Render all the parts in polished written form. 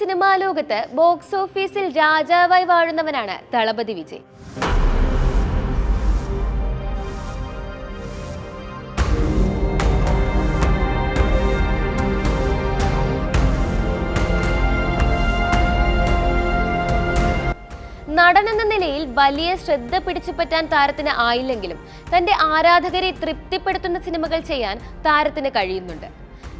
Cinema ലോകത്ത് box ഓഫീസിൽ രാജാവായി വാഴുന്നവനാണ് തളപതി വിജയ്. നടനെന്ന നിലയിൽ വലിയ ശ്രദ്ധ പിടിച്ചുപറ്റാൻ താരത്തിന് ആയില്ലെങ്കിലും തന്റെ ആരാധകരെ തൃപ്തിപ്പെടുത്തുന്ന സിനിമകൾ ചെയ്യാൻ താരത്തിന് കഴിയുന്നുണ്ട്.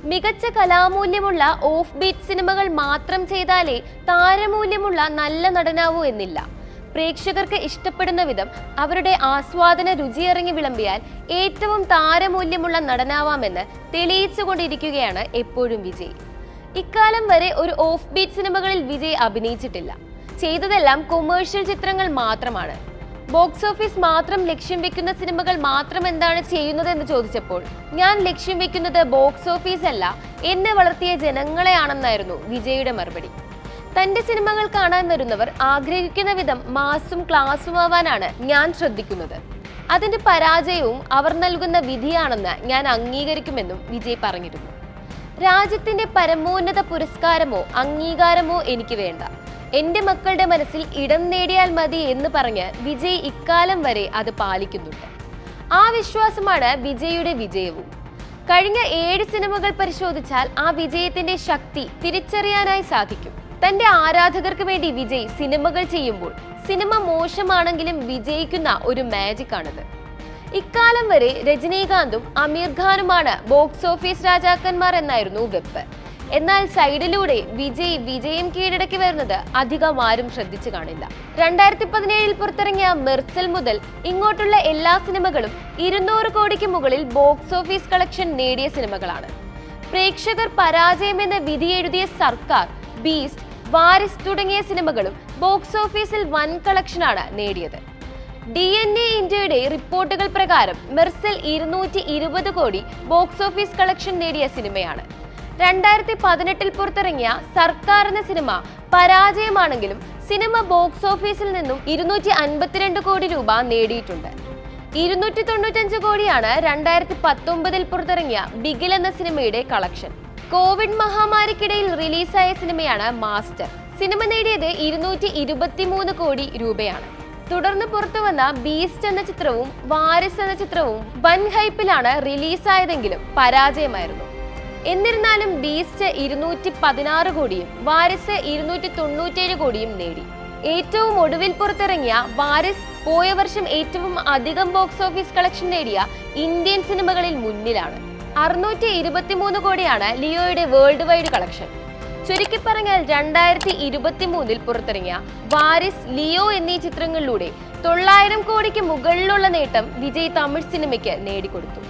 മികച്ച കലാമൂല്യമുള്ള ഓഫ് ബീറ്റ് സിനിമകൾ മാത്രം ചെയ്താലേ താരമൂല്യമുള്ള നല്ല നടനാവൂ എന്നില്ല. പ്രേക്ഷകർക്ക് ഇഷ്ടപ്പെടുന്ന വിധം അവരുടെ ആസ്വാദന രുചിയിറങ്ങി വിളമ്പിയാൽ ഏറ്റവും താരമൂല്യമുള്ള നടനാവാമെന്ന് തെളിയിച്ചുകൊണ്ടിരിക്കുകയാണ് എപ്പോഴും വിജയ്. ഇക്കാലം വരെ ഒരു ഓഫ് ബീറ്റ് സിനിമകളിൽ വിജയ് അഭിനയിച്ചിട്ടില്ല. ചെയ്തതെല്ലാം കൊമേഴ്ഷ്യൽ ചിത്രങ്ങൾ മാത്രമാണ്. ബോക്സ് ഓഫീസ് മാത്രം ലക്ഷ്യം വെക്കുന്ന സിനിമകൾ മാത്രം എന്താണ് ചെയ്യുന്നതെന്ന് ചോദിച്ചപ്പോൾ ഞാൻ ലക്ഷ്യം വെക്കുന്നത് ബോക്സ് ഓഫീസ് അല്ല, എന്നെ വളർത്തിയ ജനങ്ങളെയാണെന്നായിരുന്നു വിജയുടെ മറുപടി. തന്റെ സിനിമകൾ കാണാൻ വരുന്നവർ ആഗ്രഹിക്കുന്ന വിധം മാസും ക്ലാസുമാവാനാണ് ഞാൻ ശ്രദ്ധിക്കുന്നത്. അതിന്റെ പരാജയവും അവർ നൽകുന്ന വിധിയാണെന്ന് ഞാൻ അംഗീകരിക്കുമെന്നും വിജയ് പറഞ്ഞിരുന്നു. രാജ്യത്തിന്റെ പരമോന്നത പുരസ്കാരമോ അംഗീകാരമോ എനിക്ക് വേണ്ട, എന്റെ മക്കളുടെ മനസ്സിൽ ഇടം നേടിയാൽ മതി എന്ന് പറഞ്ഞ് വിജയ് ഇക്കാലം വരെ അത് പാലിക്കുന്നുണ്ട്. ആ വിശ്വാസമാണ് വിജയുടെ വിജയവും. കഴിഞ്ഞ 7 സിനിമകൾ പരിശോധിച്ചാൽ ആ വിജയത്തിന്റെ ശക്തി തിരിച്ചറിയാനായി സാധിക്കും. തന്റെ ആരാധകർക്ക് വേണ്ടി വിജയ് സിനിമകൾ ചെയ്യുമ്പോൾ സിനിമ മോശമാണെങ്കിലും വിജയിക്കുന്ന ഒരു മാജിക് ആണത്. ഇക്കാലം വരെ രജനീകാന്തും അമീർ ഖാനുമാണ് ബോക്സ് ഓഫീസ് രാജാക്കന്മാർ എന്നായിരുന്നു വെപ്പ്. എന്നാൽ സൈഡിലൂടെ വിജയം കീഴടക്കി വരുന്നത് അധികം ആരും ശ്രദ്ധിച്ചു കാണില്ല. 2017 പുറത്തിറങ്ങിയ മെർസൽ മുതൽ ഇങ്ങോട്ടുള്ള എല്ലാ സിനിമകളും 200 കോടിക്ക് മുകളിൽ ബോക്സ് ഓഫീസ് കളക്ഷൻ നേടിയ സിനിമകളാണ്. പ്രേക്ഷകർ പരാജയമെന്ന് വിധി എഴുതിയ സർക്കാർ, ബീസ്റ്റ്, വാരിസ് തുടങ്ങിയ സിനിമകളും ബോക്സ് ഓഫീസിൽ വൻ കളക്ഷനാണ് നേടിയത്. DNA ഇന്ത്യയുടെ റിപ്പോർട്ടുകൾ പ്രകാരം മെർസൽ 220 കോടി ബോക്സ് ഓഫീസ് കളക്ഷൻ നേടിയ സിനിമയാണ്. 2018 പുറത്തിറങ്ങിയ സർക്കാർ എന്ന സിനിമ പരാജയമാണെങ്കിലും സിനിമ ബോക്സ് ഓഫീസിൽ നിന്നും 252 കോടി രൂപ നേടിയിട്ടുണ്ട്. 295 കോടിയാണ് 2019 പുറത്തിറങ്ങിയ ബിഗിൽ എന്ന സിനിമയുടെ കളക്ഷൻ. കോവിഡ് മഹാമാരിക്കിടയിൽ റിലീസായ സിനിമയാണ് മാസ്റ്റർ. സിനിമ നേടിയത് 223 കോടി രൂപയാണ്. തുടർന്ന് പുറത്തുവന്ന ബീസ്റ്റ് എന്ന ചിത്രവും വാരിസ് എന്ന ചിത്രവും വൻ ഹൈപ്പിലാണ് റിലീസായതെങ്കിലും പരാജയമായിരുന്നു. എന്നിരുന്നാലും ബീസ്റ്റ് 216 കോടിയും വാരിസ് 297 കോടിയും നേടി. ഏറ്റവും ഒടുവിൽ പുറത്തിറങ്ങിയ വാരിസ് പോയ വർഷം ഏറ്റവും അധികം ബോക്സ് ഓഫീസ് കളക്ഷൻ നേടിയ ഇന്ത്യൻ സിനിമകളിൽ മുന്നിലാണ്. 623 കോടിയാണ് ലിയോയുടെ വേൾഡ് വൈഡ് കളക്ഷൻ. ചുരുക്കി പറഞ്ഞാൽ 2023 പുറത്തിറങ്ങിയ വാരിസ്, ലിയോ എന്നീ ചിത്രങ്ങളിലൂടെ 900 കോടിക്ക് മുകളിലുള്ള നേട്ടം വിജയ് തമിഴ് സിനിമയ്ക്ക് നേടിക്കൊടുത്തു.